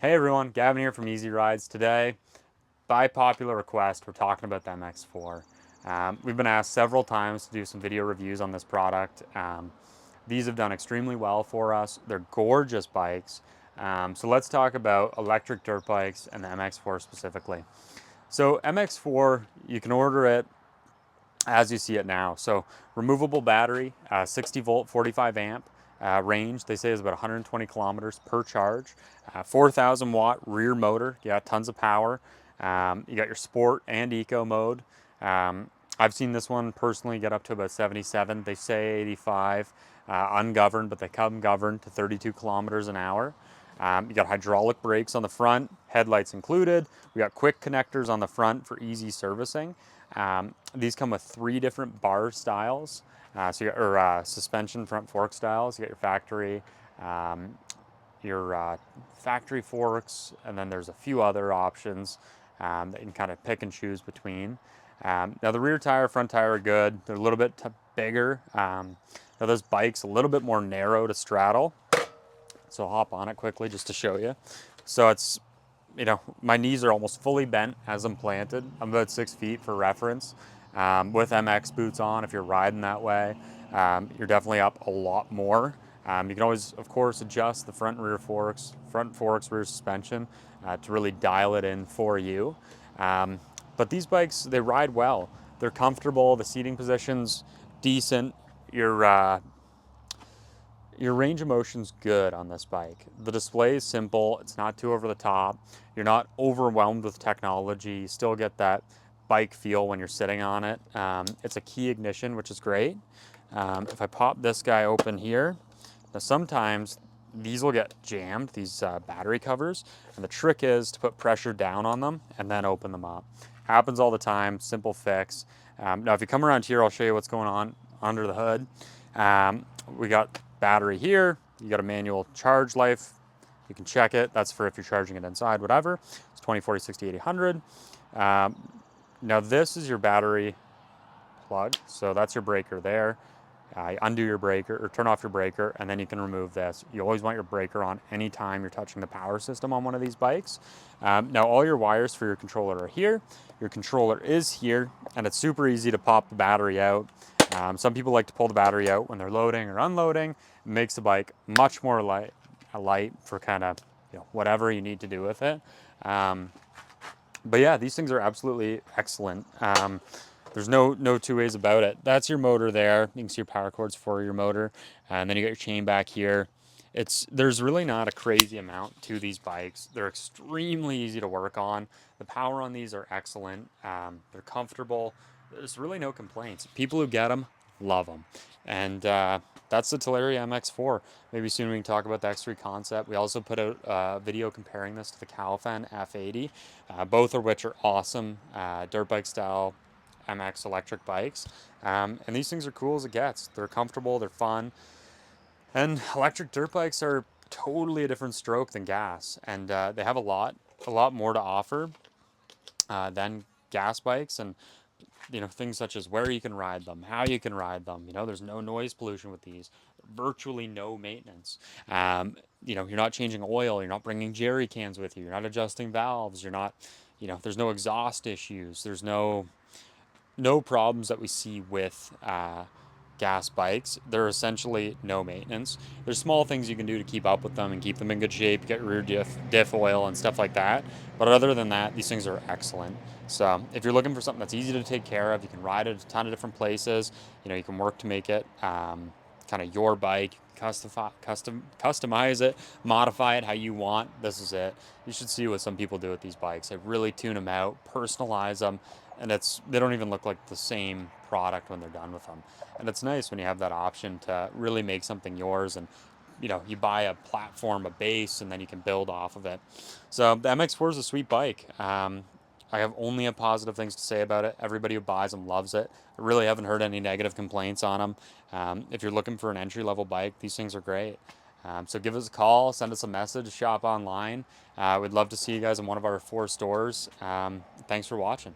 Hey everyone, Gavin here from Easy Rides. Today, by popular request, we're talking about the MX4. We've been asked several times to do some video reviews on this product. These have done extremely well for us. They're gorgeous bikes. So let's talk about electric dirt bikes and the MX4 specifically. So MX4, you can order it as you see it now. So removable battery, 60 volt, 45 amp range. They say is about 120 kilometers per charge. 4,000 watt rear motor. You got tons of power. You got your sport and eco mode. I've seen this one personally get up to about 77. They say 85 ungoverned, but they come governed to 32 kilometers an hour. You got hydraulic brakes on the front, headlights included. We got quick connectors on the front for easy servicing. These come with 3 different bar styles, so you got, or suspension front fork styles. You got um, your factory forks, and then there's a few other options that you can kind of pick and choose between. Now the rear tire, front tire are good. They're a little bit bigger. Now this bike's a little bit more narrow to straddle, so I'll hop on it quickly just to show you. So it's, my knees are almost fully bent as I'm planted. I'm about 6 feet for reference. With MX boots on, if you're riding that way, you're definitely up a lot more. You can always, of course, adjust the front and rear forks, rear suspension to really dial it in for you. But these bikes, they ride well. They're comfortable. The seating position's decent. Your range of motion's good on this bike. The display is simple, it's not too over the top. You're not overwhelmed with technology. You still get that bike feel when you're sitting on it. It's a key ignition, which is great. If I pop this guy open here, now sometimes these will get jammed, these battery covers, and the trick is to put pressure down on them and then open them up. Happens all the time, simple fix. Now if you come around here, I'll show you what's going on under the hood. We got battery here. You got a manual charge life. You can check it. That's for if you're charging it inside, whatever. It's 20, 40, 60, 80, 100. Now this is your battery plug. So that's your breaker there. Undo your breaker or turn off your breaker, and then you can remove this. You always want your breaker on anytime you're touching the power system on one of these bikes. Now all your wires for your controller are here. Your controller is here, and it's super easy to pop the battery out. Some people like to pull the battery out when they're loading or unloading. It makes the bike much more light for kind of whatever you need to do with it. But yeah, these things are absolutely excellent. There's no two ways about it. That's your motor there. You can see your power cords for your motor, and then you got your chain back here. There's really not a crazy amount to these bikes. They're extremely easy to work on. The power on these are excellent. They're comfortable. There's really no complaints. People who get them love them, and that's the Talaria MX4. Maybe soon we can talk about the X3 concept. We also put out a video comparing this to the Calfan F80, both of which are awesome dirt bike style MX electric bikes. And these things are cool as it gets. They're comfortable, they're fun. And electric dirt bikes are totally a different stroke than gas. And they have a lot more to offer than gas bikes. And things such as where you can ride them, how you can ride them. There's no noise pollution with these, virtually no maintenance. You're not changing oil, you're not bringing jerry cans with you, you're not adjusting valves, you're not, there's no exhaust issues, there's no problems that we see with gas bikes. They're essentially no maintenance. There's small things you can do to keep up with them and keep them in good shape, get rear diff oil and stuff like that. But other than that, these things are excellent. So if you're looking for something that's easy to take care of, you can ride it a ton of different places. You can work to make it kind of your bike, customize it, modify it how you want. This is it. You should see what some people do with these bikes. They really tune them out, personalize them, and they don't even look like the same product when they're done with them. And it's nice when you have that option to really make something yours, and you buy a platform, a base, and then you can build off of it. So the MX4 is a sweet bike. I have only positive things to say about it. Everybody who buys them loves it. I really haven't heard any negative complaints on them. If you're looking for an entry-level bike, these things are great. So give us a call, send us a message, shop online. We'd love to see you guys in one of our 4 stores. Thanks for watching.